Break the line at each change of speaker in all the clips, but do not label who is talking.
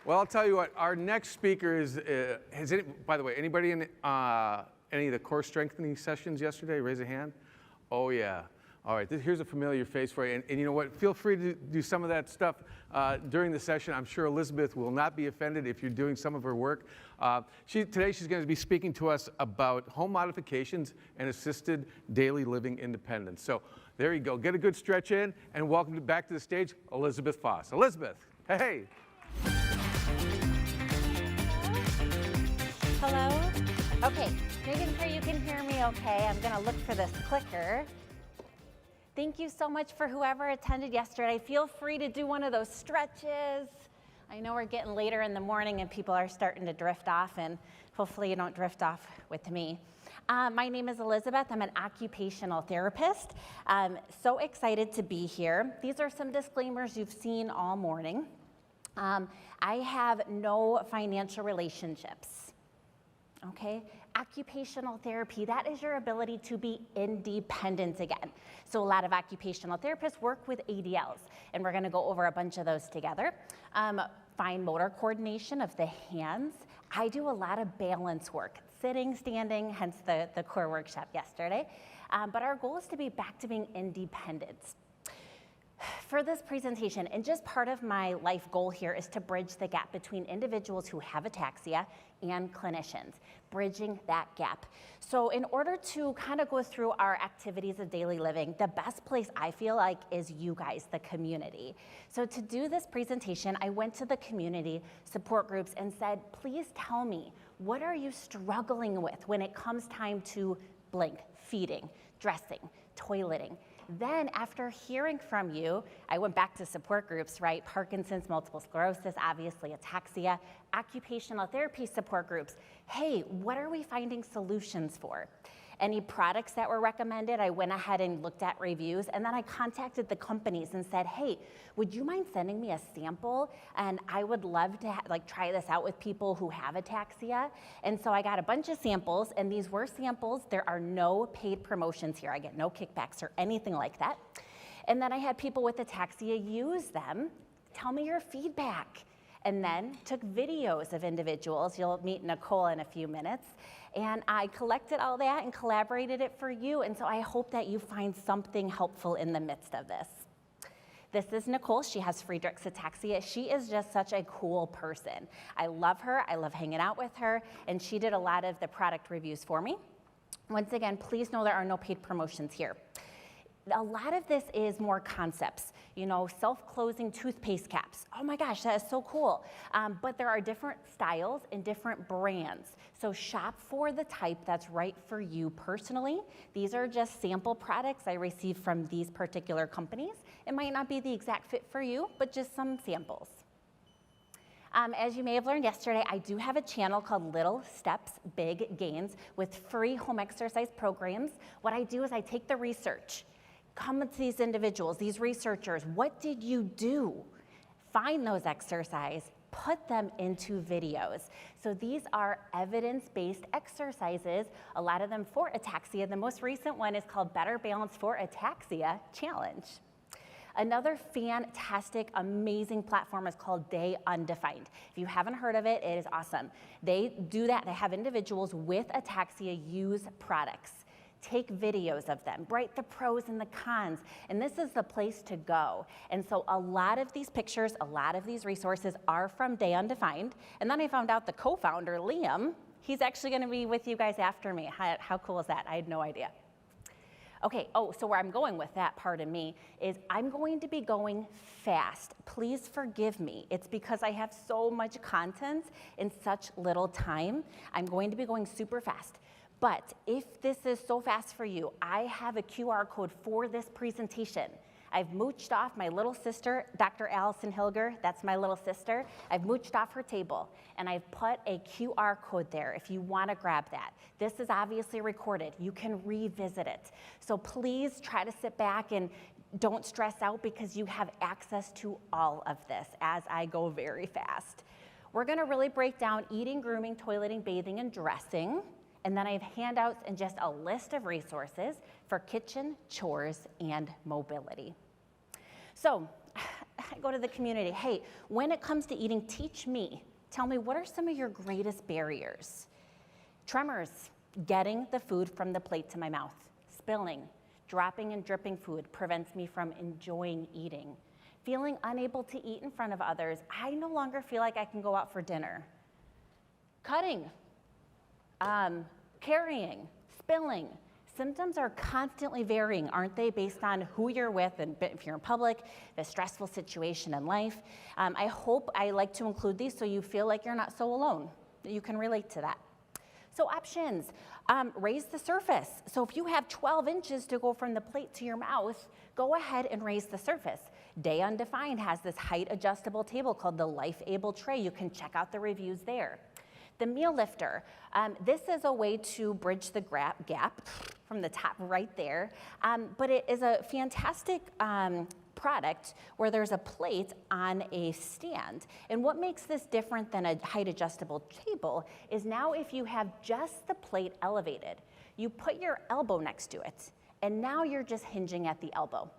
Well, I'll tell you what, our next speaker is, by the way, anybody in any of the core strengthening sessions yesterday? Raise a hand. Oh, yeah. All right, here's a familiar face for you. And you know what? Feel free to do some of that stuff during the session. I'm sure Elizabeth will not be offended if you're doing some of her work. Today she's going to be speaking to us about home modifications and assisted daily living independence. So there you go. Get a good stretch in, and welcome back to the stage, Elizabeth Foss. Elizabeth, hey.
Hello? Okay, making sure you can hear me okay. I'm gonna look for this clicker. Thank you so much for whoever attended yesterday. Feel free to do one of those stretches. I know we're getting later in the morning and people are starting to drift off, and hopefully you don't drift off with me. My name is Elizabeth. I'm an occupational therapist. So excited to be here. These are some disclaimers you've seen all morning. I have no financial relationships. Okay, occupational therapy, that is your ability to be independent again. So a lot of occupational therapists work with ADLs, and we're gonna go over a bunch of those together. Fine motor coordination of the hands. I do a lot of balance work, sitting, standing, hence the core workshop yesterday. But our goal is to be back to being independent. For this presentation, and just part of my life goal here is to bridge the gap between individuals who have ataxia and clinicians, bridging that gap. So in order to kind of go through our activities of daily living, the best place I feel like is you guys, the community. So to do this presentation, I went to the community support groups and said, please tell me, what are you struggling with when it comes time to blank, feeding, dressing, toileting? Then after hearing from you, I went back to support groups, right? Parkinson's, multiple sclerosis, obviously ataxia, occupational therapy support groups. Hey, what are we finding solutions for? Any products that were recommended, I went ahead and looked at reviews, and then I contacted the companies and said, hey, would you mind sending me a sample? And I would love to try this out with people who have ataxia. And so I got a bunch of samples, and these were samples. There are no paid promotions here. I get no kickbacks or anything like that. And then I had people with ataxia use them. Tell me your feedback. And then took videos of individuals. You'll meet Nicole in a few minutes. And I collected all that and collaborated it for you. And so I hope that you find something helpful in the midst of this. This is Nicole. She has Friedreich's ataxia. She is just such a cool person. I love her. I love hanging out with her. And she did a lot of the product reviews for me. Once again, please know there are no paid promotions here. A lot of this is more concepts, you know, self-closing toothpaste caps. Oh my gosh, that is so cool. But there are different styles and different brands. So shop for the type that's right for you personally. These are just sample products I received from these particular companies. It might not be the exact fit for you, but just some samples. As you may have learned yesterday, I do have a channel called Little Steps, Big Gains with free home exercise programs. What I do is I take the research, come to these individuals, these researchers, what did you do? Find those exercises, put them into videos. So these are evidence-based exercises, a lot of them for ataxia. The most recent one is called Better Balance for Ataxia Challenge. Another fantastic, amazing platform is called Day Undefined. If you haven't heard of it, it is awesome. They do that, they have individuals with ataxia use products. Take videos of them, write the pros and the cons, and this is the place to go. And so a lot of these pictures, a lot of these resources are from Day Undefined. And then I found out the co-founder, Liam, he's actually gonna be with you guys after me. How cool is that? I had no idea. Okay, so where I'm going with that part of me is I'm going to be going fast. Please forgive me. It's because I have so much content in such little time. I'm going to be going super fast. But if this is so fast for you, I have a QR code for this presentation. I've mooched off my little sister, Dr. Allison Hilger, that's my little sister. I've mooched off her table, and I've put a QR code there if you wanna grab that. This is obviously recorded. You can revisit it. So please try to sit back and don't stress out because you have access to all of this as I go very fast. We're gonna really break down eating, grooming, toileting, bathing, and dressing. And then I have handouts and just a list of resources for kitchen, chores, and mobility. So I go to the community. Hey, when it comes to eating, teach me. Tell me, what are some of your greatest barriers? Tremors, getting the food from the plate to my mouth. Spilling, dropping and dripping food prevents me from enjoying eating. Feeling unable to eat in front of others, I no longer feel like I can go out for dinner. Cutting, carrying, spilling. Symptoms are constantly varying, aren't they, based on who you're with and if you're in public, the stressful situation in life. I hope I like to include these so you feel like you're not so alone, that you can relate to that. So options, raise the surface. So if you have 12 inches to go from the plate to your mouth, go ahead and raise the surface. Day Undefined has this height adjustable table called the Life Able Tray. You can check out the reviews there. The Meal Lifter, this is a way to bridge the gap from the top right there, but it is a fantastic product where there's a plate on a stand. And what makes this different than a height adjustable table is now if you have just the plate elevated, you put your elbow next to it, and now you're just hinging at the elbow.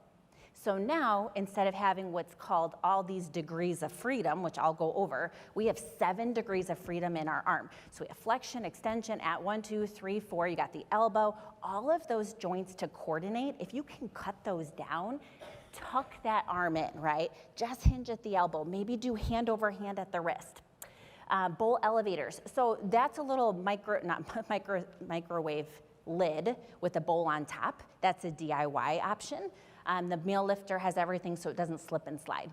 So now, instead of having what's called all these degrees of freedom, which I'll go over, we have 7 degrees of freedom in our arm. So we have flexion, extension at 1, 2, 3, 4, you got the elbow, all of those joints to coordinate. If you can cut those down, tuck that arm in, right? Just hinge at the elbow, maybe do hand over hand at the wrist. Bowl elevators, so that's a little microwave lid with a bowl on top. That's a DIY option. The Meal Lifter has everything so it doesn't slip and slide.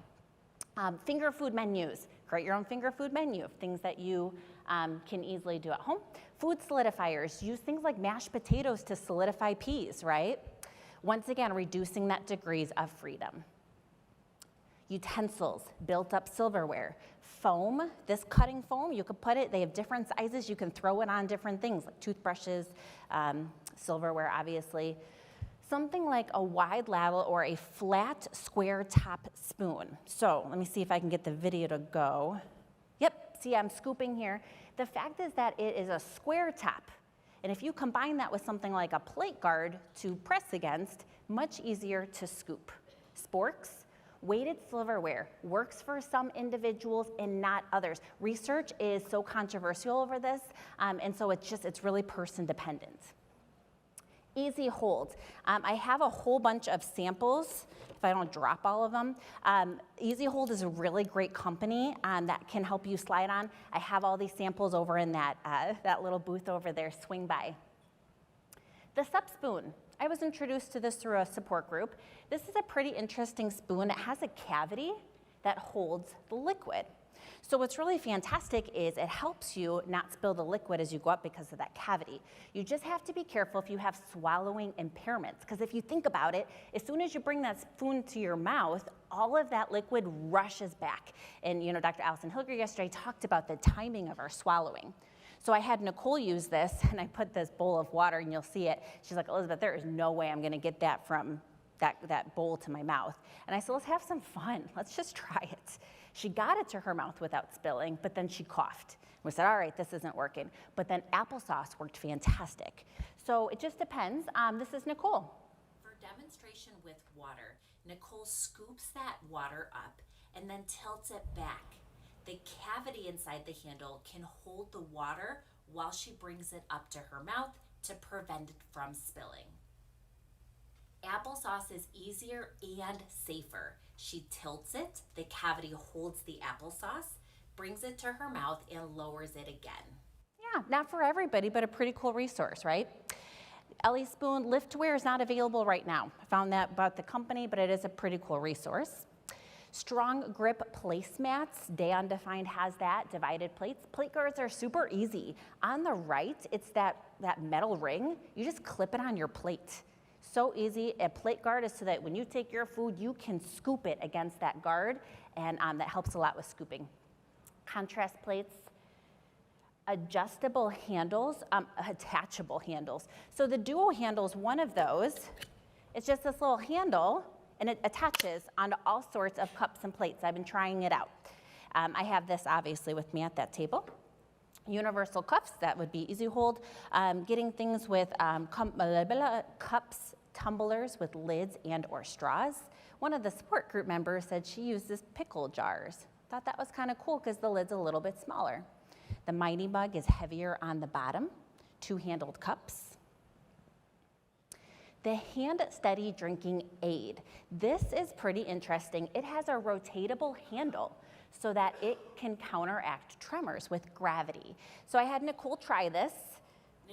Finger food menus. Create your own finger food menu of things that you can easily do at home. Food solidifiers. Use things like mashed potatoes to solidify peas, right? Once again, reducing that degrees of freedom. Utensils, built up silverware. Foam, this cutting foam, you could put it, they have different sizes, you can throw it on different things like toothbrushes, silverware obviously. Something like a wide ladle or a flat square top spoon. So let me see if I can get the video to go. Yep, see I'm scooping here. The fact is that it is a square top. And if you combine that with something like a plate guard to press against, much easier to scoop. Sporks, weighted silverware, works for some individuals and not others. Research is so controversial over this, and so it's really person dependent. Easy Hold. I have a whole bunch of samples, if I don't drop all of them. Easy Hold is a really great company that can help you slide on. I have all these samples over in that little booth over there, swing by. The Sup Spoon. I was introduced to this through a support group. This is a pretty interesting spoon. It has a cavity that holds the liquid. So what's really fantastic is it helps you not spill the liquid as you go up because of that cavity. You just have to be careful if you have swallowing impairments, because if you think about it, as soon as you bring that spoon to your mouth, all of that liquid rushes back. And you know, Dr. Allison Hilger yesterday talked about the timing of our swallowing. So I had Nicole use this, and I put this bowl of water, and you'll see it. She's like, Elizabeth, there is no way I'm gonna get that from that bowl to my mouth. And I said, let's have some fun. Let's just try it. She got it to her mouth without spilling, but then she coughed. We said, all right, this isn't working. But then applesauce worked fantastic. So it just depends. This is Nicole.
For demonstration with water, Nicole scoops that water up and then tilts it back. The cavity inside the handle can hold the water while she brings it up to her mouth to prevent it from spilling. Applesauce is easier and safer. She tilts it, the cavity holds the applesauce, brings it to her mouth, and lowers it again.
Yeah, not for everybody, but a pretty cool resource, right? Ellie Spoon Liftwear is not available right now. I found that about the company, but it is a pretty cool resource. Strong Grip Placemats, Day Undefined has that, divided plates. Plate guards are super easy. On the right, it's that metal ring. You just clip it on your plate. So easy. A plate guard is so that when you take your food, you can scoop it against that guard, and that helps a lot with scooping. Contrast plates, adjustable handles, attachable handles. So the duo handle is one of those. It's just this little handle, and it attaches onto all sorts of cups and plates. I've been trying it out. I have this obviously with me at that table. Universal cups, that would be Easy Hold. Getting things with cups tumblers with lids and or straws. One of the support group members said she uses pickle jars. Thought that was kind of cool because the lid's a little bit smaller. The Mighty Mug is heavier on the bottom, 2-handled cups. The Hand Steady Drinking Aid. This is pretty interesting. It has a rotatable handle so that it can counteract tremors with gravity. So I had Nicole try this.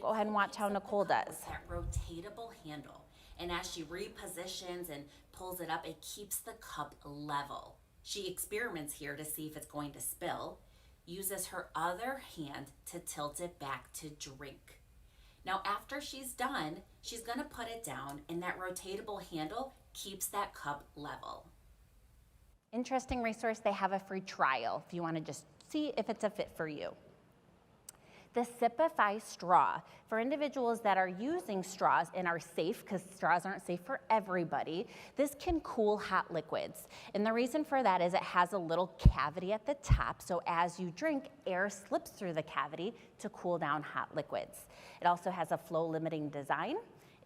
Go ahead and watch how Nicole does.
That rotatable handle. And as she repositions and pulls it up, it keeps the cup level. She experiments here to see if it's going to spill, uses her other hand to tilt it back to drink. Now, after she's done, she's gonna put it down, and that rotatable handle keeps that cup level.
Interesting resource, they have a free trial if you wanna just see if it's a fit for you. The Sipify straw, for individuals that are using straws and are safe, because straws aren't safe for everybody, this can cool hot liquids. And the reason for that is it has a little cavity at the top, so as you drink, air slips through the cavity to cool down hot liquids. It also has a flow limiting design.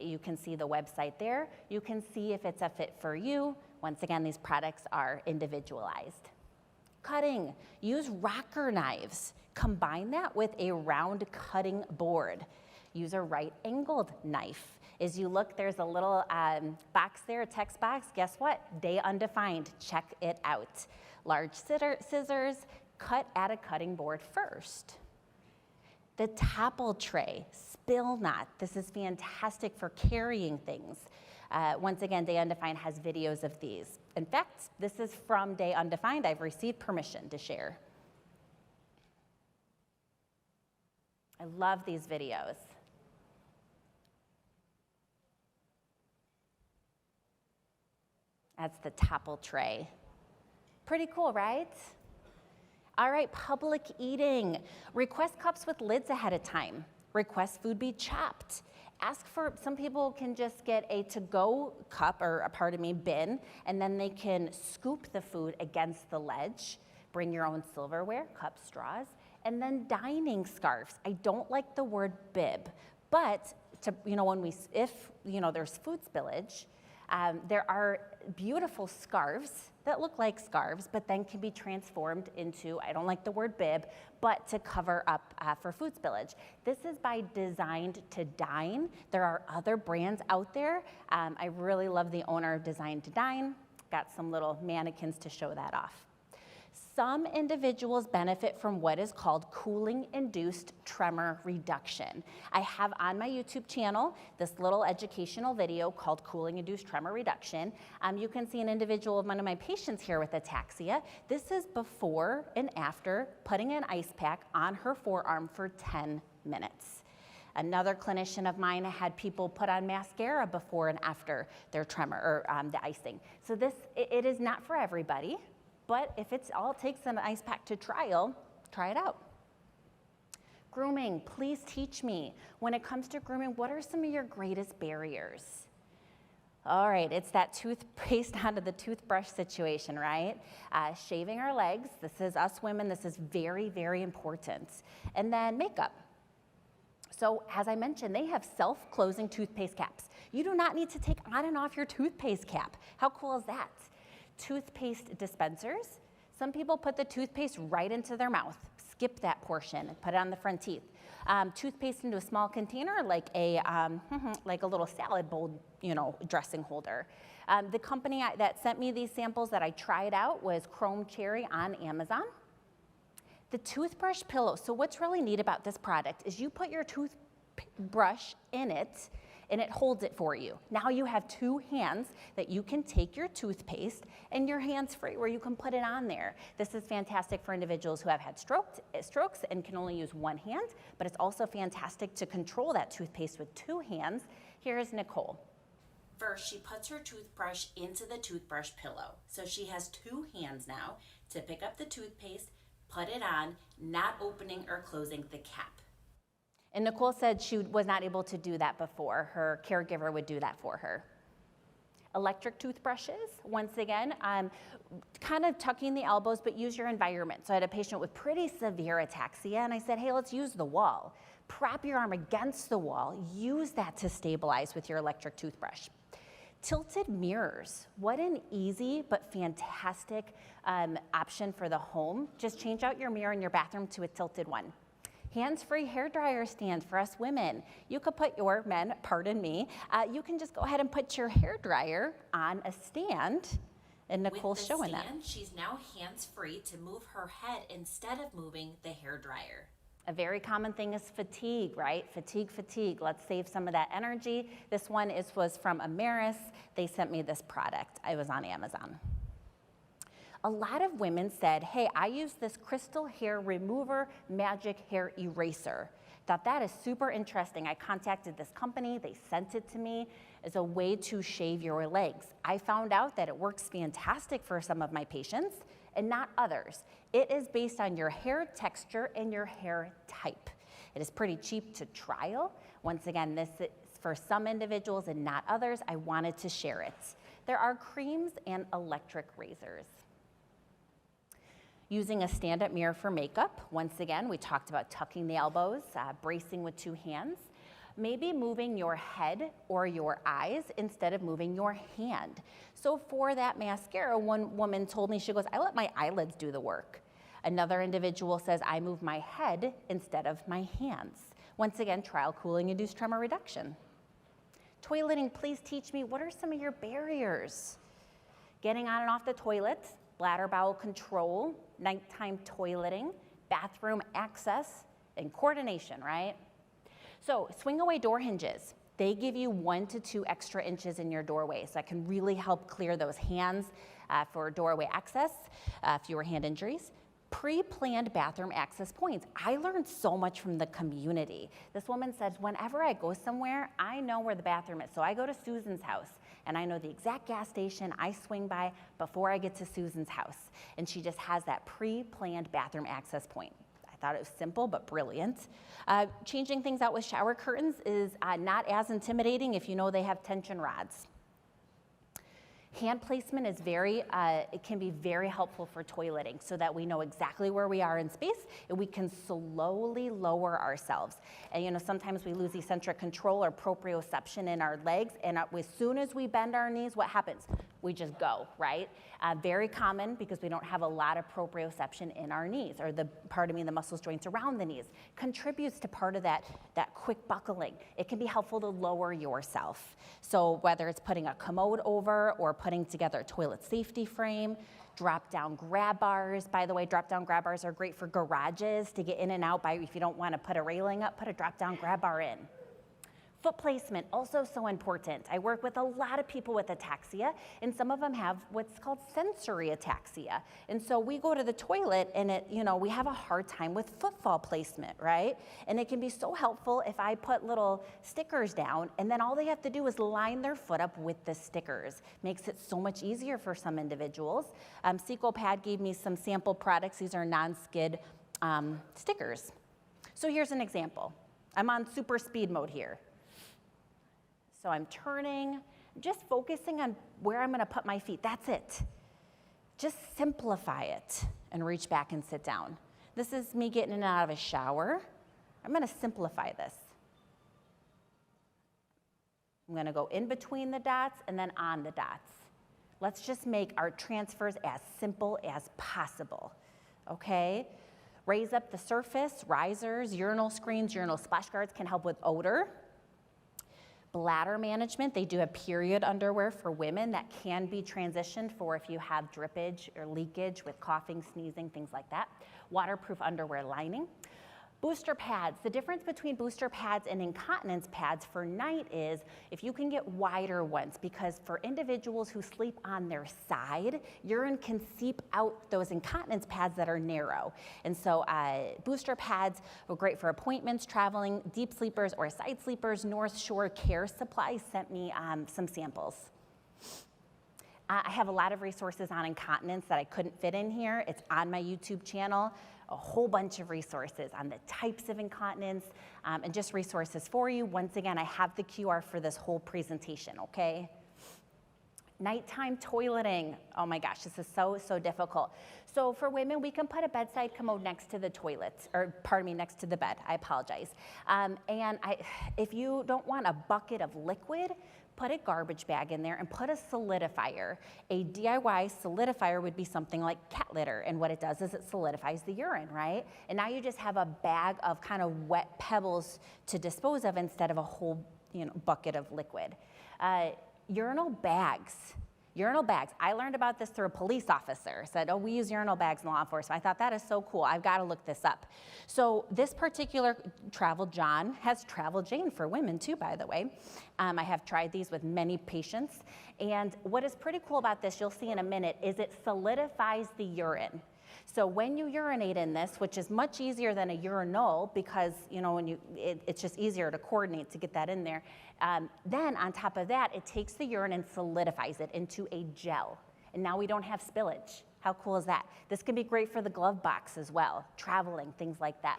You can see the website there. You can see if it's a fit for you. Once again, these products are individualized. Cutting, use rocker knives. Combine that with a round cutting board. Use a right angled knife. As you look, there's a little box there, a text box. Guess what? Day undefined, check it out. Large scissors, cut at a cutting board first. The topple tray, spill not. This is fantastic for carrying things. Once again, Day Undefined has videos of these. In fact, this is from Day Undefined. I've received permission to share. I love these videos. That's the topple tray. Pretty cool, right? All right, public eating. Request cups with lids ahead of time. Request food be chopped. Ask for, some people can just get a to-go cup, or bin, and then they can scoop the food against the ledge. Bring your own silverware, cups, straws, and then dining scarves. I don't like the word bib, but if there's food spillage, there are beautiful scarves that look like scarves, but then can be transformed into, I don't like the word bib, but to cover up for food spillage. This is by Designed to Dine. There are other brands out there. I really love the owner of Designed to Dine. Got some little mannequins to show that off. Some individuals benefit from what is called cooling-induced tremor reduction. I have on my YouTube channel this little educational video called Cooling-Induced Tremor Reduction. You can see an individual of one of my patients here with ataxia. This is before and after putting an ice pack on her forearm for 10 minutes. Another clinician of mine had people put on mascara before and after their tremor, or the icing. So it is not for everybody. But if it's all it takes an ice pack to trial, try it out. Grooming, please teach me. When it comes to grooming, what are some of your greatest barriers? All right, it's that toothpaste onto the toothbrush situation, right? Shaving our legs, this is us women, this is very, very important. And then makeup. So as I mentioned, they have self-closing toothpaste caps. You do not need to take on and off your toothpaste cap. How cool is that? Toothpaste dispensers. Some people put the toothpaste right into their mouth, skip that portion and put it on the front teeth. Toothpaste into a small container like a little salad bowl, dressing holder. The company that sent me these samples that I tried out was Chrome Cherry on Amazon. The toothbrush pillow. So what's really neat about this product is you put your toothbrush in it and it holds it for you. Now you have two hands that you can take your toothpaste and your hands free where you can put it on there. This is fantastic for individuals who have had strokes and can only use one hand, but it's also fantastic to control that toothpaste with two hands. Here's Nicole.
First, she puts her toothbrush into the toothbrush pillow. So she has two hands now to pick up the toothpaste, put it on, not opening or closing the cap.
And Nicole said she was not able to do that before. Her caregiver would do that for her. Electric toothbrushes, once again, kind of tucking the elbows, but use your environment. So I had a patient with pretty severe ataxia, and I said, hey, let's use the wall. Prop your arm against the wall. Use that to stabilize with your electric toothbrush. Tilted mirrors. What an easy but fantastic option for the home. Just change out your mirror in your bathroom to a tilted one. Hands-free hairdryer stand for us women. You could put your men, pardon me, you can just go ahead and put your hairdryer on a stand, and Nicole's showing that.
She's now hands-free to move her head instead of moving the hairdryer.
A very common thing is fatigue, right? Fatigue. Let's save some of that energy. This one was from Ameris. They sent me this product. I was on Amazon. A lot of women said, hey, I use this crystal hair remover magic hair eraser. Thought that is super interesting. I contacted this company. They sent it to me as a way to shave your legs. I found out that it works fantastic for some of my patients and not others. It is based on your hair texture and your hair type. It is pretty cheap to trial. Once again, this is for some individuals and not others. I wanted to share it. There are creams and electric razors. Using a stand-up mirror for makeup. Once again, we talked about tucking the elbows, bracing with two hands. Maybe moving your head or your eyes instead of moving your hand. So for that mascara, one woman told me, she goes, I let my eyelids do the work. Another individual says, I move my head instead of my hands. Once again, trial cooling-induced tremor reduction. Toileting, please teach me, what are some of your barriers? Getting on and off the toilet, bladder bowel control, nighttime toileting, bathroom access, and coordination, right? So swing away door hinges. They give you 1 to 2 extra inches in your doorway, so that can really help clear those hands for doorway access, fewer hand injuries. Pre-planned bathroom access points. I learned so much from the community. This woman said, whenever I go somewhere, I know where the bathroom is. So I go to Susan's house, and I know the exact gas station I swing by before I get to Susan's house. And she just has that pre-planned bathroom access point. I thought it was simple but brilliant. Changing things out with shower curtains is not as intimidating if you know they have tension rods. Hand placement is it can be very helpful for toileting so that we know exactly where we are in space and we can slowly lower ourselves. And sometimes we lose eccentric control or proprioception in our legs, and as soon as we bend our knees, what happens? We just go, right? Very common because we don't have a lot of proprioception in our knees, or the muscles, joints around the knees. Contributes to part of that quick buckling. It can be helpful to lower yourself. So whether it's putting a commode over or putting together a toilet safety frame, drop-down grab bars. By the way, drop-down grab bars are great for garages to get in and out if you don't want to put a railing up, put a drop-down grab bar in. Foot placement, also so important. I work with a lot of people with ataxia, and some of them have what's called sensory ataxia. And so we go to the toilet, and we have a hard time with footfall placement, right? And it can be so helpful if I put little stickers down, and then all they have to do is line their foot up with the stickers. Makes it so much easier for some individuals. CecoPad gave me some sample products. These are non-skid stickers. So here's an example. I'm on super speed mode here. So I'm turning, just focusing on where I'm gonna put my feet. That's it. Just simplify it and reach back and sit down. This is me getting in and out of a shower. I'm gonna simplify this. I'm gonna go in between the dots and then on the dots. Let's just make our transfers as simple as possible, okay? Raise up the surface, risers, urinal screens, urinal splash guards can help with odor. Bladder management, they do a period underwear for women that can be transitioned for if you have drippage or leakage with coughing, sneezing, things like that. Waterproof underwear lining. Booster pads, the difference between booster pads and incontinence pads for night is if you can get wider ones, because for individuals who sleep on their side, urine can seep out those incontinence pads that are narrow. And so booster pads are great for appointments, traveling, deep sleepers or side sleepers. North Shore Care Supply sent me some samples. I have a lot of resources on incontinence that I couldn't fit in here. It's on my YouTube channel. A whole bunch of resources on the types of incontinence and just resources for you. Once again, I have the QR for this whole presentation, okay? Nighttime toileting. Oh my gosh, this is so, so difficult. So for women, we can put a bedside commode next to the toilet, or pardon me, next to the bed. I apologize. If you don't want a bucket of liquid, put a garbage bag in there and put a solidifier. A DIY solidifier would be something like cat litter, and what it does is it solidifies the urine, right? And now you just have a bag of kind of wet pebbles to dispose of instead of a whole, bucket of liquid. Urinal bags. Urinal bags. I learned about this through a police officer. Said, oh, we use urinal bags in law enforcement. I thought that is so cool. I've got to look this up. So this particular Travel John has Travel Jane for women too, by the way. I have tried these with many patients. And what is pretty cool about this, you'll see in a minute, is it solidifies the urine. So when you urinate in this, which is much easier than a urinal because, it's just easier to coordinate to get that in there. Then on top of that, it takes the urine and solidifies it into a gel. And now we don't have spillage. How cool is that? This can be great for the glove box as well, traveling, things like that.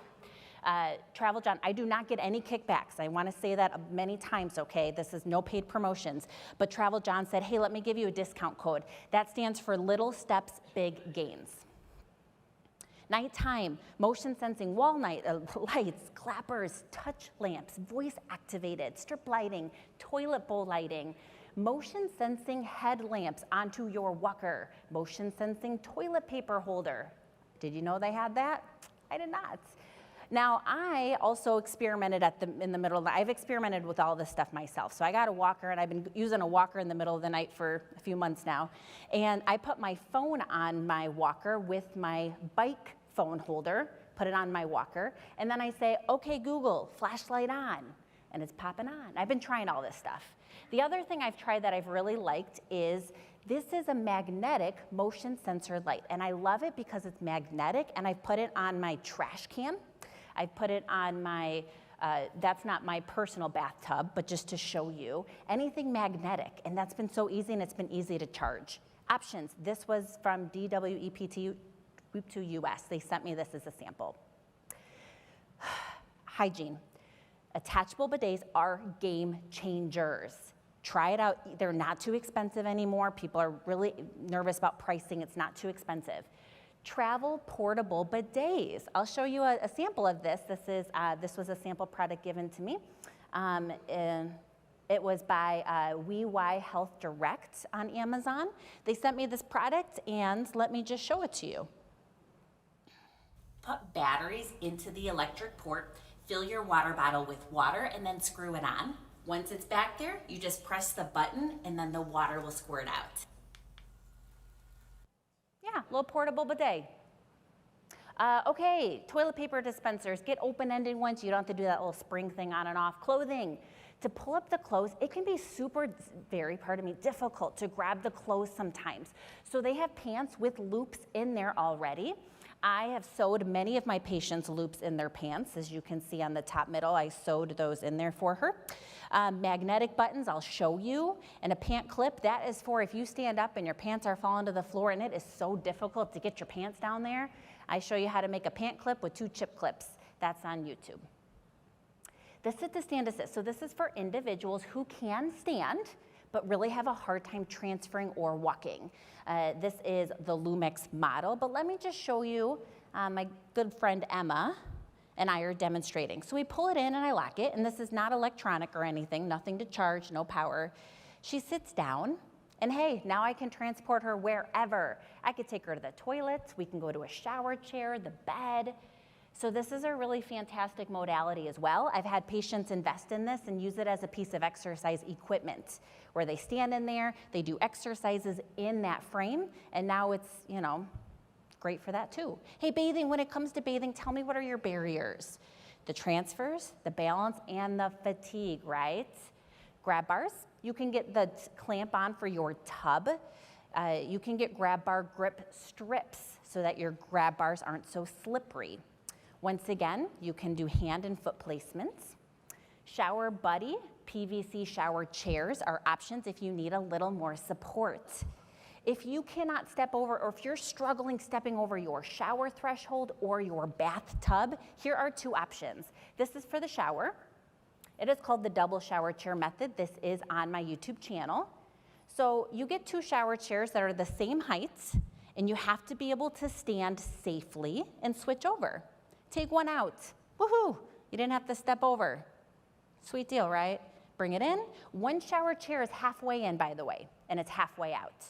Travel John, I do not get any kickbacks. I want to say that many times, okay? This is no paid promotions. But Travel John said, hey, let me give you a discount code. That stands for Little Steps, Big Gains. Nighttime, motion sensing wall lights, clappers, touch lamps, voice activated, strip lighting, toilet bowl lighting, motion sensing headlamps onto your walker, motion sensing toilet paper holder. Did you know they had that? I did not. Now, I also experimented in the middle of the night. I've experimented with all this stuff myself. So I got a walker, and I've been using a walker in the middle of the night for a few months now. And I put my phone on my walker with my bike phone holder, put it on my walker, and then I say, okay, Google, flashlight on, and it's popping on. I've been trying all this stuff. The other thing I've tried that I've really liked is this is a magnetic motion sensor light, and I love it because it's magnetic, and I've put it on my trash can. I've put it on my, that's not my personal bathtub, but just to show you, anything magnetic, and that's been so easy, and it's been easy to charge. Options, this was from DWEPT to US. They sent me this as a sample. Hygiene. Attachable bidets are game changers. Try it out. They're not too expensive anymore. People are really nervous about pricing. It's not too expensive. Travel portable bidets. I'll show you a sample of this. This was a sample product given to me. It was by WeY Health Direct on Amazon. They sent me this product, and let me just show it to you.
Put batteries into the electric port, fill your water bottle with water, and then screw it on. Once it's back there, you just press the button, and then the water will squirt out.
Yeah, little portable bidet. Okay, toilet paper dispensers. Get open-ended ones. You don't have to do that little spring thing on and off. Clothing. To pull up the clothes, it can be difficult to grab the clothes sometimes. So they have pants with loops in there already. I have sewed many of my patients' loops in their pants. As you can see on the top middle, I sewed those in there for her. Magnetic buttons, I'll show you. And a pant clip, that is for if you stand up and your pants are falling to the floor and it is so difficult to get your pants down there. I show you how to make a pant clip with 2 chip clips. That's on YouTube. The sit to stand to sit. So this is for individuals who can stand, but really have a hard time transferring or walking. This is the Lumix model, but let me just show you, my good friend Emma and I are demonstrating. So we pull it in and I lock it, and this is not electronic or anything, nothing to charge, no power. She sits down, and hey, now I can transport her wherever. I could take her to the toilet, we can go to a shower chair, the bed. So this is a really fantastic modality as well. I've had patients invest in this and use it as a piece of exercise equipment where they stand in there, they do exercises in that frame, and now it's, great for that too. Hey, bathing, when it comes to bathing, tell me what are your barriers? The transfers, the balance, and the fatigue, right? Grab bars, you can get the clamp on for your tub. You can get grab bar grip strips so that your grab bars aren't so slippery. Once again, you can do hand and foot placements. Shower buddy, PVC shower chairs are options if you need a little more support. If you cannot step over, or if you're struggling stepping over your shower threshold or your bathtub, here are 2 options. This is for the shower. It is called the double shower chair method. This is on my YouTube channel. So you get 2 shower chairs that are the same height, and you have to be able to stand safely and switch over. Take one out. Woohoo! You didn't have to step over. Sweet deal, right? Bring it in. 1 shower chair is halfway in, by the way, and it's halfway out.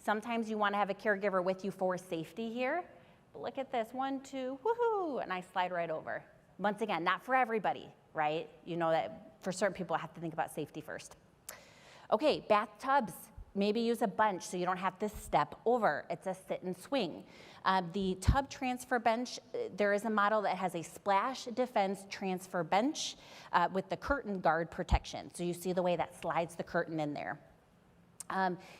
Sometimes you want to have a caregiver with you for safety here. But look at this, 1, 2, woohoo, and I slide right over. Once again, not for everybody, right? You know that for certain people, I have to think about safety first. Okay, bathtubs. Maybe use a bench so you don't have to step over. It's a sit and swing. The tub transfer bench, there is a model that has a splash defense transfer bench with the curtain guard protection. So you see the way that slides the curtain in there.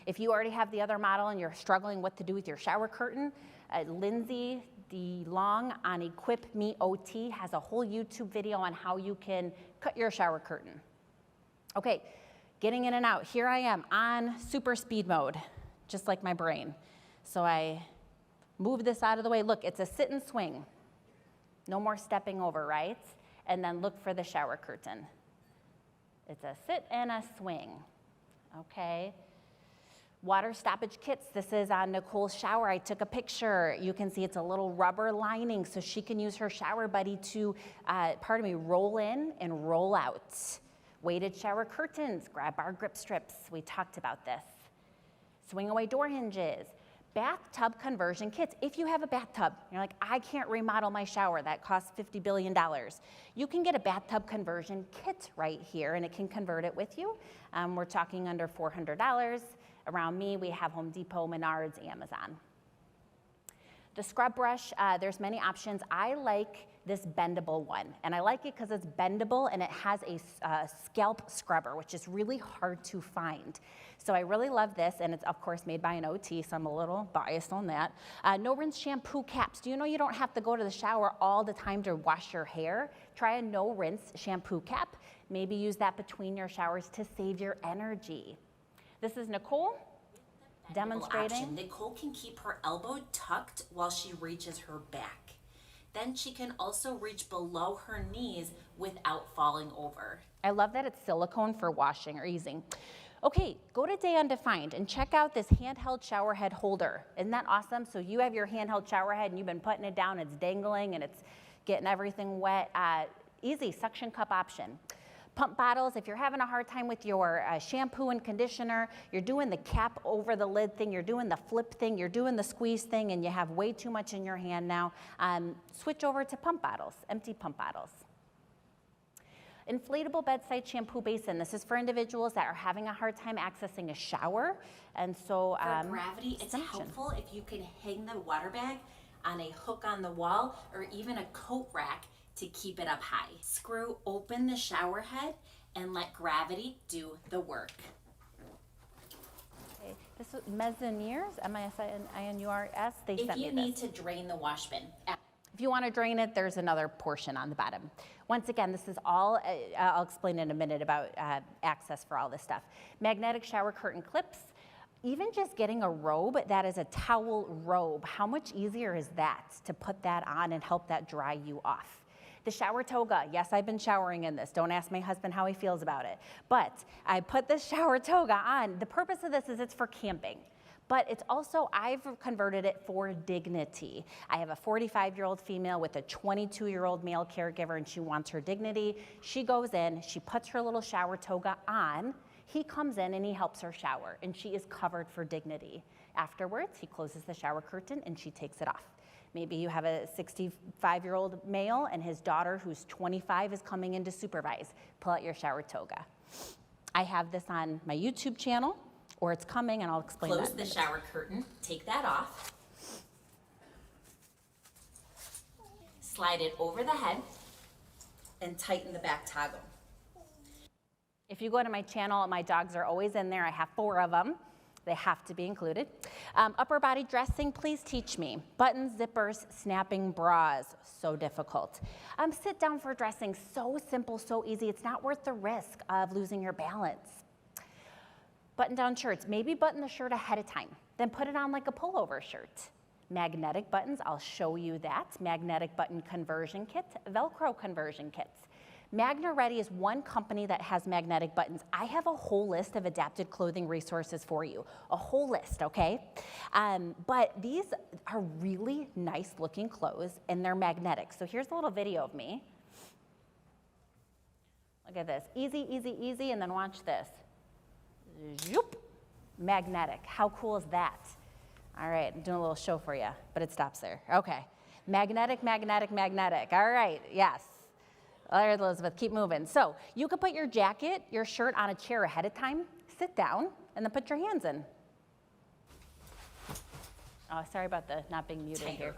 If you already have the other model and you're struggling what to do with your shower curtain, Lindsay DeLong on Equip Me OT has a whole YouTube video on how you can cut your shower curtain. Okay. Getting in and out. Here I am on super speed mode, just like my brain. So I move this out of the way. Look, it's a sit and swing. No more stepping over, right? And then look for the shower curtain. It's a sit and a swing, okay? Water stoppage kits. This is on Nicole's shower. I took a picture. You can see it's a little rubber lining so she can use her shower buddy to, roll in and roll out. Weighted shower curtains, grab bar grip strips. We talked about this. Swing away door hinges. Bathtub conversion kits. If you have a bathtub, you're like, I can't remodel my shower. That costs $50 billion. You can get a bathtub conversion kit right here, and it can convert it with you. We're talking under $400. Around me, we have Home Depot, Menards, Amazon. The scrub brush, there's many options. I like this bendable one, and I like it because it's bendable and it has a scalp scrubber, which is really hard to find. So I really love this, and it's of course made by an OT, so I'm a little biased on that. No rinse shampoo caps. Do you know you don't have to go to the shower all the time to wash your hair? Try a no rinse shampoo cap. Maybe use that between your showers to save your energy. This is Nicole demonstrating.
Option. Nicole can keep her elbow tucked while she reaches her back. Then she can also reach below her knees without falling over.
I love that it's silicone for washing or easing. Okay, go to Day Undefined and check out this handheld shower head holder. Isn't that awesome? So you have your handheld shower head and you've been putting it down, it's dangling and it's getting everything wet. Easy suction cup option. Pump bottles, if you're having a hard time with your shampoo and conditioner, you're doing the cap over the lid thing, you're doing the flip thing, you're doing the squeeze thing, and you have way too much in your hand now, switch over to pump bottles, empty pump bottles. Inflatable bedside shampoo basin. This is for individuals that are having a hard time accessing a shower. And so
for gravity, it's helpful if you can hang the water bag on a hook on the wall or even a coat rack to keep it up high. Screw open the shower head and let gravity do the work.
Okay. This is Mezzaneurs, M-I-S-I-N-I-N-U-R-S. They sent me this.
If you need to drain the wash bin.
If you want to drain it, there's another portion on the bottom. Once again, this is all, I'll explain in a minute about access for all this stuff. Magnetic shower curtain clips. Even just getting a robe that is a towel robe, how much easier is that to put that on and help that dry you off? The shower toga, yes, I've been showering in this. Don't ask my husband how he feels about it. But I put this shower toga on. The purpose of this is it's for camping. But it's also, I've converted it for dignity. I have a 45-year-old female with a 22-year-old male caregiver, and she wants her dignity. She goes in, she puts her little shower toga on. He comes in and he helps her shower, and she is covered for dignity. Afterwards, he closes the shower curtain and she takes it off. Maybe you have a 65-year-old male and his daughter who's 25 is coming in to supervise. Pull out your shower toga. I have this on my YouTube channel, or it's coming, and I'll explain that.
Close the shower curtain, take that off. Slide it over the head and tighten the back toggle.
If you go to my channel, my dogs are always in there. I have 4 of them. They have to be included. Upper body dressing, please teach me. Buttons, zippers, snapping bras, so difficult. Sit down for dressing, so simple, so easy. It's not worth the risk of losing your balance. Button down shirts, maybe button the shirt ahead of time, then put it on like a pullover shirt. Magnetic buttons, I'll show you that. Magnetic button conversion kits, Velcro conversion kits. Magna Ready is one company that has magnetic buttons. I have a whole list of adapted clothing resources for you, a whole list, okay? But these are really nice looking clothes and they're magnetic. So here's a little video of me. Look at this, easy, easy, easy, and then watch this. Zoop. Magnetic, how cool is that? All right, I'm doing a little show for you, but it stops there. Okay, magnetic, magnetic, magnetic. All right, yes. All right, Elizabeth, keep moving. So you could put your jacket, your shirt on a chair ahead of time, sit down, and then put your hands in. Oh, sorry about the not being muted here.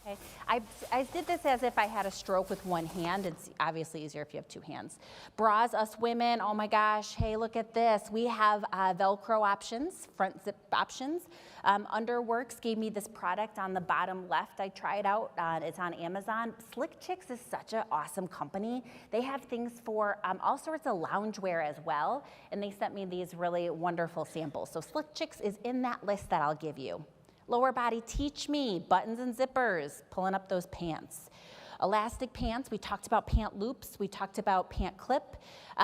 Okay. I did this as if I had a stroke with one hand. It's obviously easier if you have two hands. Bras, us women, oh my gosh, hey, look at this. We have Velcro options, front zip options. Underworks gave me this product on the bottom left. I tried out, it's on Amazon. Slick Chicks is such an awesome company. They have things for all sorts of loungewear as well, and they sent me these really wonderful samples. So Slick Chicks is in that list that I'll give you. Lower body, teach me, buttons and zippers, pulling up those pants. Elastic pants, we talked about pant loops, we talked about pant clip,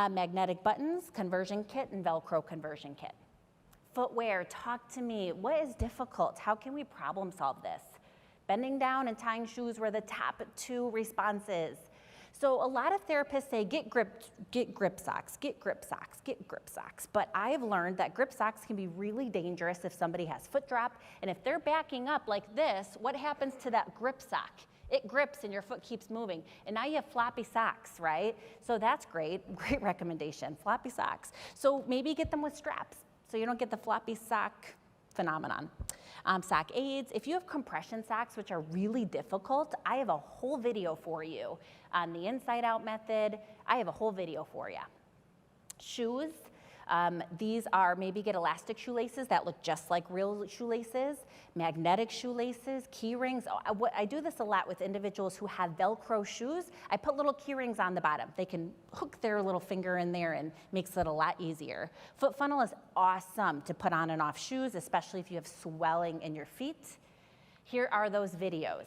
magnetic buttons, conversion kit, and Velcro conversion kit. Footwear, talk to me. What is difficult? How can we problem solve this? Bending down and tying shoes were the top 2 responses. So a lot of therapists say, get grip socks, get grip socks, get grip socks. But I have learned that grip socks can be really dangerous if somebody has foot drop. And if they're backing up like this, what happens to that grip sock? It grips and your foot keeps moving. And now you have floppy socks, right? So that's great, great recommendation, floppy socks. So maybe get them with straps so you don't get the floppy sock phenomenon. Sock aids, if you have compression socks, which are really difficult, I have a whole video for you on the inside out method. I have a whole video for you. Shoes, these are maybe get elastic shoelaces that look just like real shoelaces, magnetic shoelaces, key rings. I do this a lot with individuals who have Velcro shoes. I put little key rings on the bottom. They can hook their little finger in there and makes it a lot easier. Foot funnel is awesome to put on and off shoes, especially if you have swelling in your feet. Here are those videos.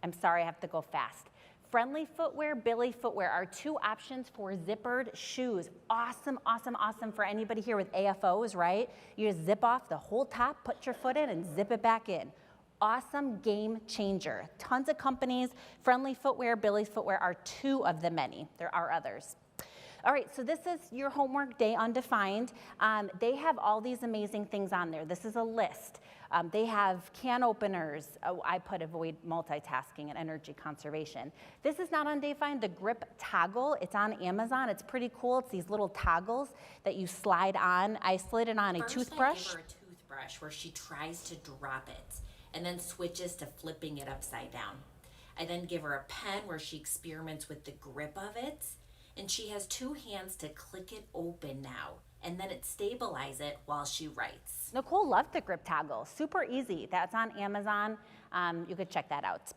I'm sorry, I have to go fast. Friendly Footwear, Billy Footwear are 2 options for zippered shoes. Awesome, awesome, awesome for anybody here with AFOs, right? You just zip off the whole top, put your foot in, and zip it back in. Awesome game changer. Tons of companies. Friendly Footwear, Billy Footwear are 2 of the many. There are others. All right, so this is your homework day undefined. They have all these amazing things on there. This is a list. They have can openers. I put avoid multitasking and energy conservation. This is not undefined, the grip toggle. It's on Amazon. It's pretty cool. It's these little toggles that you slide on. I slid it on a toothbrush.
I give her a toothbrush where she tries to drop it and then switches to flipping it upside down. I then give her a pen where she experiments with the grip of it. And she has 2 hands to click it open now, and then it stabilizes it while she writes.
Nicole loved the grip toggle, super easy. That's on Amazon, you could check that out.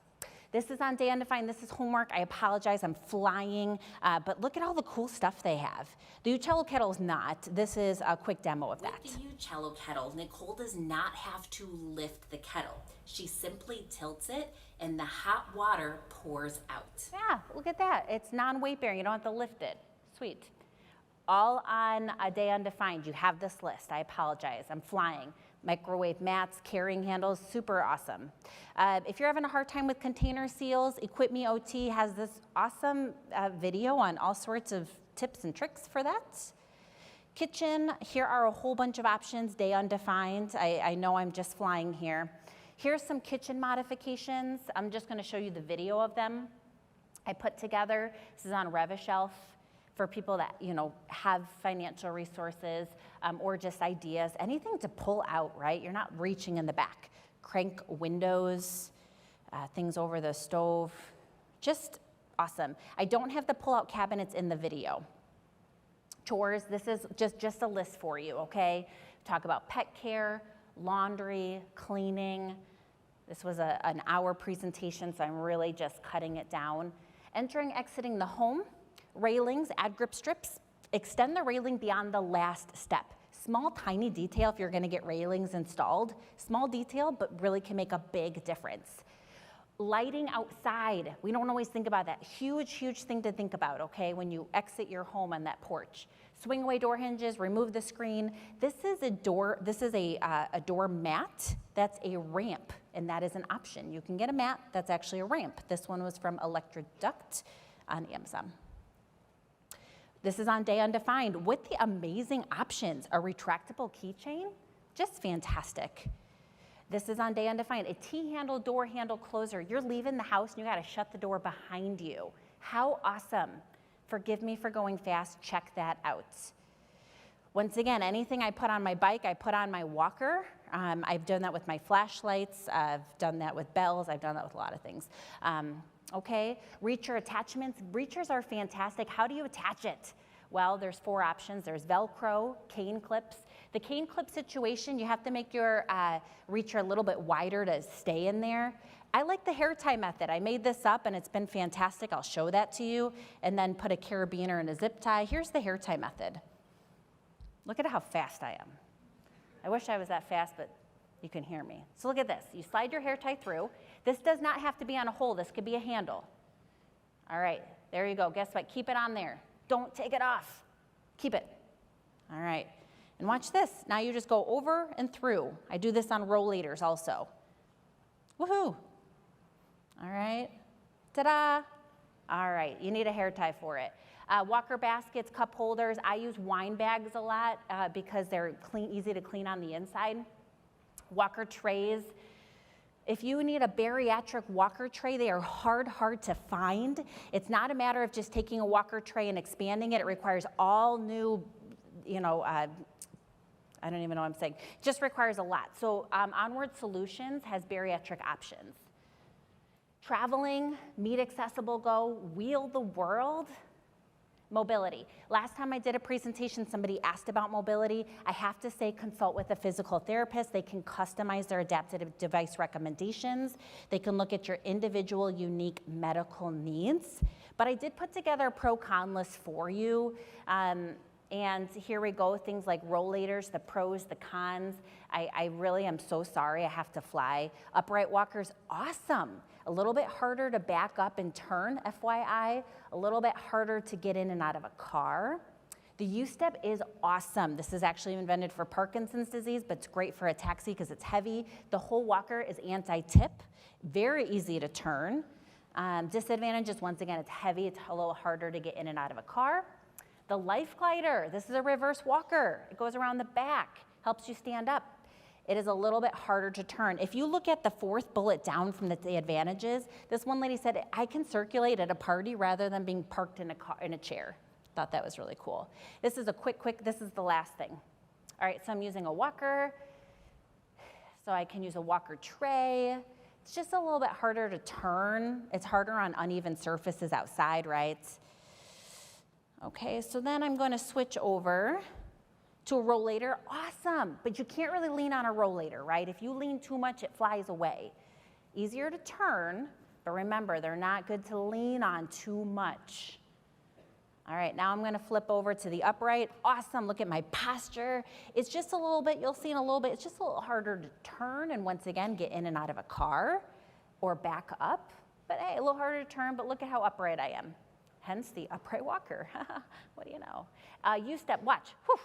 This is on Day Undefined, this is homework. I apologize, I'm flying, but look at all the cool stuff they have. The Uccello kettle is not. This is a quick demo of that.
With the Uccello kettle, Nicole does not have to lift the kettle. She simply tilts it and the hot water pours out.
Yeah, look at that. It's non-weight bearing, you don't have to lift it. Sweet. All on A Day Undefined, you have this list. I apologize, I'm flying. Microwave mats, carrying handles, super awesome. If you're having a hard time with container seals, Equip Me OT has this awesome video on all sorts of tips and tricks for that. Kitchen, here are a whole bunch of options, Day Undefined. I know I'm just flying here. Here's some kitchen modifications. I'm just gonna show you the video of them I put together. This is on Revishelf for people that have financial resources or just ideas, anything to pull out, right? You're not reaching in the back. Crank windows, things over the stove, just awesome. I don't have the pull-out cabinets in the video. Chores, this is just a list for you, okay? Talk about pet care, laundry, cleaning. This was an hour presentation, so I'm really just cutting it down. Entering, exiting the home, railings, add grip strips, extend the railing beyond the last step. Small, tiny detail if you're gonna get railings installed. Small detail, but really can make a big difference. Lighting outside. We don't always think about that. Huge, huge thing to think about, okay, when you exit your home on that porch. Swing away door hinges, remove the screen. This is a door mat. That's a ramp, and that is an option. You can get a mat that's actually a ramp. This one was from Electric Duct on Amazon. This is on Day Undefined with the amazing options. A retractable keychain, just fantastic. This is on Day Undefined, a T-handle door handle closer. You're leaving the house and you gotta shut the door behind you. How awesome. Forgive me for going fast, check that out. Once again, anything I put on my bike, I put on my walker. I've done that with my flashlights, I've done that with bells, I've done that with a lot of things. Okay, reacher attachments. Reachers are fantastic. How do you attach it? Well, there's 4 options. There's Velcro, cane clips. The cane clip situation, you have to make your reacher a little bit wider to stay in there. I like the hair tie method. I made this up and it's been fantastic. I'll show that to you. And then put a carabiner and a zip tie. Here's the hair tie method. Look at how fast I am. I wish I was that fast, but you can hear me. So look at this. You slide your hair tie through. This does not have to be on a hole. This could be a handle. All right, there you go. Guess what? Keep it on there. Don't take it off. Keep it. All right. And watch this. Now you just go over and through. I do this on rollators also. Woohoo. All right. Ta-da. All right. You need a hair tie for it. Walker baskets, cup holders. I use wine bags a lot because they're clean, easy to clean on the inside. Walker trays. If you need a bariatric walker tray, they are hard to find. It's not a matter of just taking a walker tray and expanding it. It requires all new, I don't even know what I'm saying. It just requires a lot. So Onward Solutions has bariatric options. Traveling, Meet Accessible Go, Wheel the World. Mobility. Last time I did a presentation, somebody asked about mobility. I have to say consult with a physical therapist. They can customize their adaptive device recommendations. They can look at your individual, unique medical needs. But I did put together a pro-con list for you. And here we go, things like rollators, the pros, the cons. I really am so sorry I have to fly. Upright walkers, awesome. A little bit harder to back up and turn, FYI. A little bit harder to get in and out of a car. The U-step is awesome. This is actually invented for Parkinson's disease, but it's great for Ataxia because it's heavy. The whole walker is anti-tip, very easy to turn. Disadvantages, once again, it's heavy. It's a little harder to get in and out of a car. The Life Glider, this is a reverse walker. It goes around the back, helps you stand up. It is a little bit harder to turn. If you look at the 4th bullet down from the advantages, this one lady said, I can circulate at a party rather than being parked in a chair. Thought that was really cool. This is a quick, this is the last thing. All right, so I'm using a walker. So I can use a walker tray. It's just a little bit harder to turn. It's harder on uneven surfaces outside, right? Okay, so then I'm going to switch over to a rollator. Awesome, but you can't really lean on a rollator, right? If you lean too much, it flies away. Easier to turn, but remember, they're not good to lean on too much. All right, now I'm going to flip over to the upright. Awesome, look at my posture. It's just a little bit, you'll see in a little bit, it's just a little harder to turn and once again, get in and out of a car or back up. But hey, a little harder to turn, but look at how upright I am. Hence the upright walker. What do you know? U-step, watch. Whew.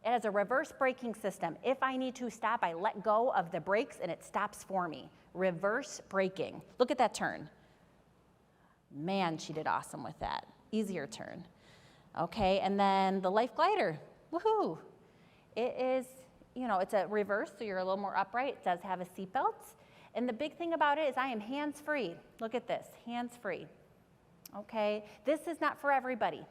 It has a reverse braking system. If I need to stop, I let go of the brakes and it stops for me. Reverse braking. Look at that turn. Man, she did awesome with that. Easier turn. Okay, and then the Life Glider. Woohoo! It is, it's a reverse, so you're a little more upright. It does have a seatbelt. And the big thing about it is I am hands-free. Look at this, hands-free. Okay, this is not for everybody.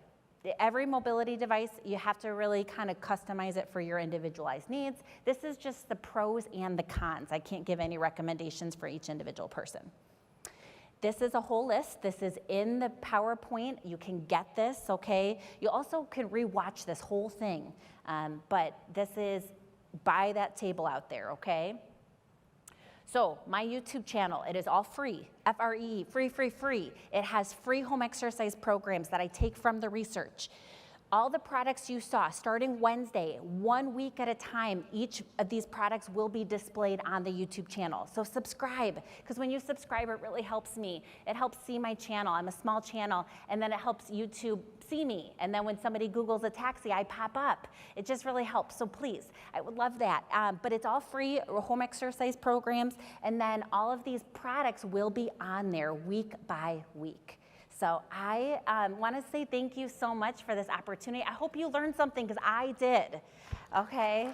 Every mobility device, you have to really kind of customize it for your individualized needs. This is just the pros and the cons. I can't give any recommendations for each individual person. This is a whole list. This is in the PowerPoint. You can get this, okay? You also can rewatch this whole thing, but this is by that table out there, okay? So my YouTube channel, it is all free, F-R-E-E, free. It has free home exercise programs that I take from the research. all the products you saw, starting Wednesday, 1 week at a time, each of these products will be displayed on the YouTube channel. So subscribe, because when you subscribe, it really helps me. It helps see my channel. I'm a small channel, and then it helps YouTube see me. And then when somebody Googles Ataxia, I pop up. It just really helps. So please, I would love that. But it's all free home exercise programs. And then all of these products will be on there week by week. So I want to say thank you so much for this opportunity. I hope you learned something, because I did. Okay?